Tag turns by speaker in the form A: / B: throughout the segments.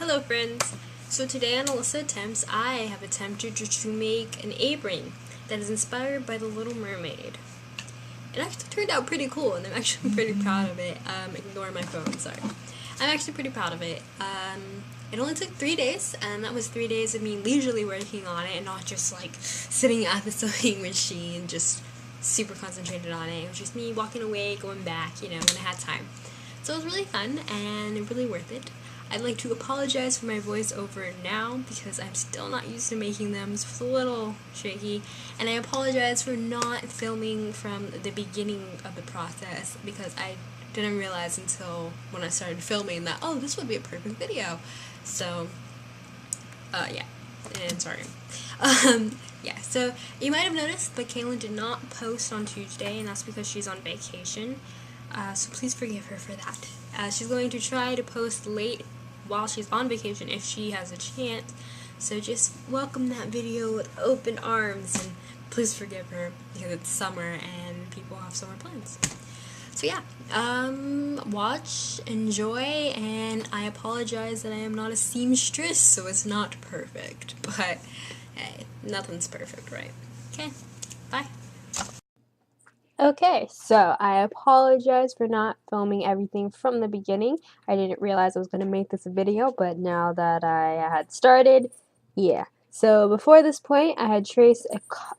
A: Hello friends! So today on Alyssa Attempts, I have attempted to make an apron that is inspired by the Little Mermaid. It actually turned out pretty cool and I'm actually pretty proud of it. Ignore my phone, sorry. I'm actually pretty proud of it. It only took 3 days, and that was 3 days of me leisurely working on it and not just like sitting at the sewing machine, just super concentrated on it. It was just me walking away, going back, when I had time. So it was really fun and really worth it. I'd like to apologize for my voiceover now because I'm still not used to making them, so it's a little shaky. And I apologize for not filming from the beginning of the process because I didn't realize until when I started filming that, oh, this would be a perfect video. So, yeah, and sorry. Yeah, so you might have noticed that Kaylin did not post on Tuesday, and that's because she's on vacation. So please forgive her for that. She's going to try to post late while she's on vacation if she has a chance. So just welcome that video with open arms, and please forgive her because it's summer and people have summer plans. So yeah, watch, enjoy, and I apologize that I am not a seamstress, so it's not perfect. But hey, nothing's perfect, right? Okay, bye.
B: Okay, so I apologize for not filming everything from the beginning. I didn't realize I was going to make this a video, but now that I had started, yeah. So before this point, I had traced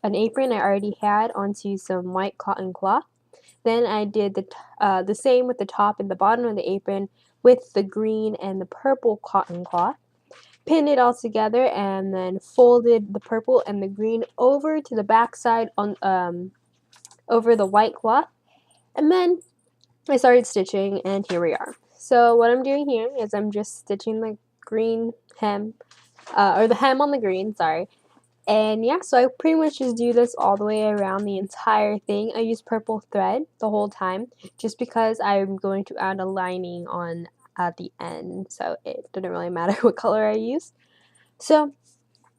B: an apron I already had onto some white cotton cloth. Then I did the same with the top and the bottom of the apron with the green and the purple cotton cloth. Pinned it all together and then folded the purple and the green over to the back side on over the white cloth, and then I started stitching, and here we are. So what I'm doing here is I'm just stitching the green hem, or the hem on the green, sorry. And yeah, so I pretty much just do this all the way around the entire thing. I use purple thread the whole time just because I'm going to add a lining on at the end, so it didn't really matter what color I use. So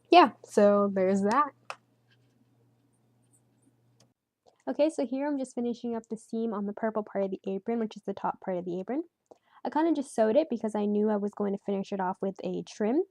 B: yeah, so there's that. Okay, so here I'm just finishing up the seam on the purple part of the apron, which is the top part of the apron. I kind of just sewed it because I knew I was going to finish it off with a trim.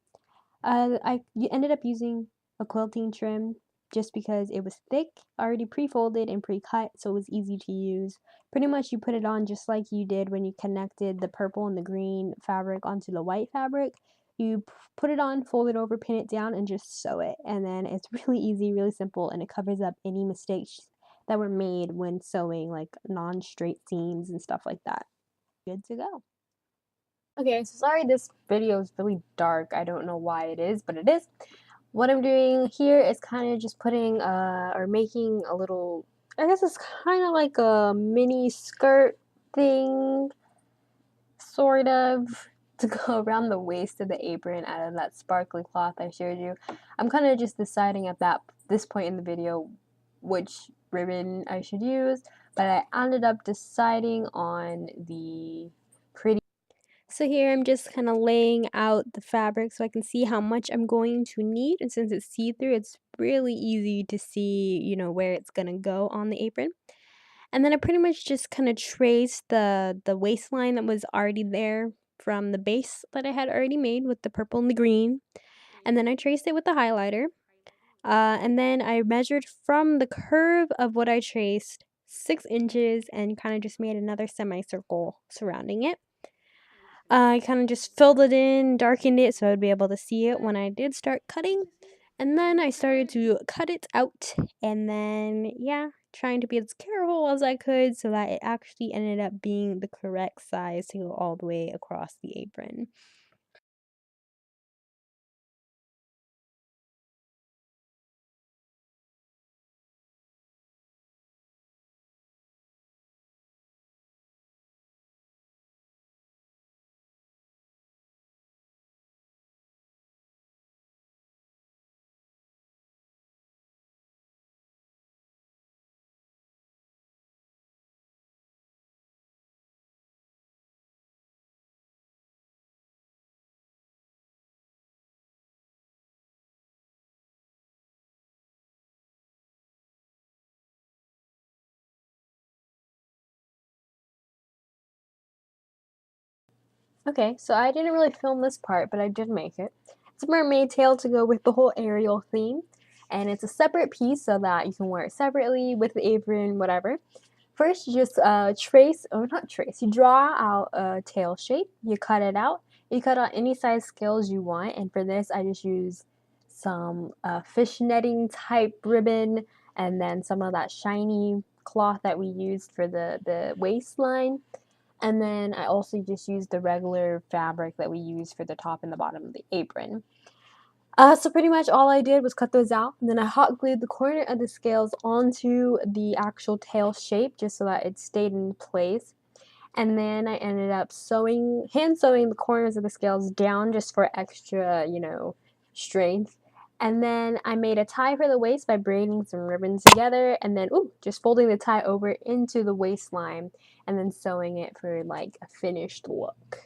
B: I ended up using a quilting trim just because it was thick, already pre-folded and pre-cut, so it was easy to use. Pretty much you put it on just like you did when you connected the purple and the green fabric onto the white fabric. You put it on, fold it over, pin it down, and just sew it. And then it's really easy, really simple, and it covers up any mistakes that were made when sewing, like non-straight seams and stuff like that. Good to go. Okay, so sorry this video is really dark. I don't know why it is, but it is. What I'm doing here is kind of just putting or making a little, I guess it's kind of like a mini skirt thing, sort of, to go around the waist of the apron out of that sparkly cloth I showed you. I'm kind of just deciding at this point in the video which ribbon I should use, but I ended up deciding on the pretty. So here I'm just kind of laying out the fabric so I can see how much I'm going to need, and since it's see-through, it's really easy to see, where it's going to go on the apron. And then I pretty much just kind of traced the waistline that was already there from the base that I had already made with the purple and the green. And then I traced it with the highlighter. And then I measured from the curve of what I traced 6 inches and kind of just made another semicircle surrounding it. I kind of just filled it in, darkened it so I'd be able to see it when I did start cutting. And then I started to cut it out, and then, yeah, trying to be as careful as I could so that it actually ended up being the correct size to go all the way across the apron. Okay, so I didn't really film this part, but I did make it. It's a mermaid tail to go with the whole Ariel theme, and it's a separate piece so that you can wear it separately with the apron, whatever. First, you just you draw out a tail shape, you cut it out, you cut out any size scales you want, and for this, I just use some fish netting type ribbon, and then some of that shiny cloth that we used for the waistline. And then I also just used the regular fabric that we use for the top and the bottom of the apron. So pretty much all I did was cut those out, and then I hot glued the corner of the scales onto the actual tail shape just so that it stayed in place. And then I ended up hand sewing the corners of the scales down just for extra, strength. And then I made a tie for the waist by braiding some ribbons together, and then just folding the tie over into the waistline, and then sewing it for like a finished look.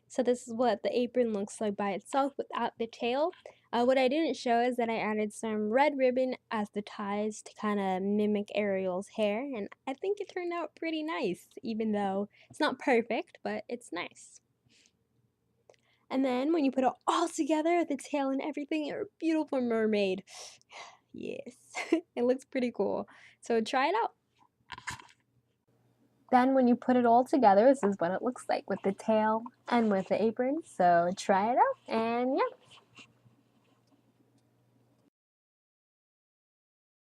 B: So this is what the apron looks like by itself without the tail. What I didn't show is that I added some red ribbon as the ties to kind of mimic Ariel's hair, and I think it turned out pretty nice, even though it's not perfect, but it's nice. And then when you put it all together, the tail and everything, you're a beautiful mermaid. Yes, it looks pretty cool. So try it out. Then when you put it all together, this is what it looks like with the tail and with the apron. So try it out, and yeah.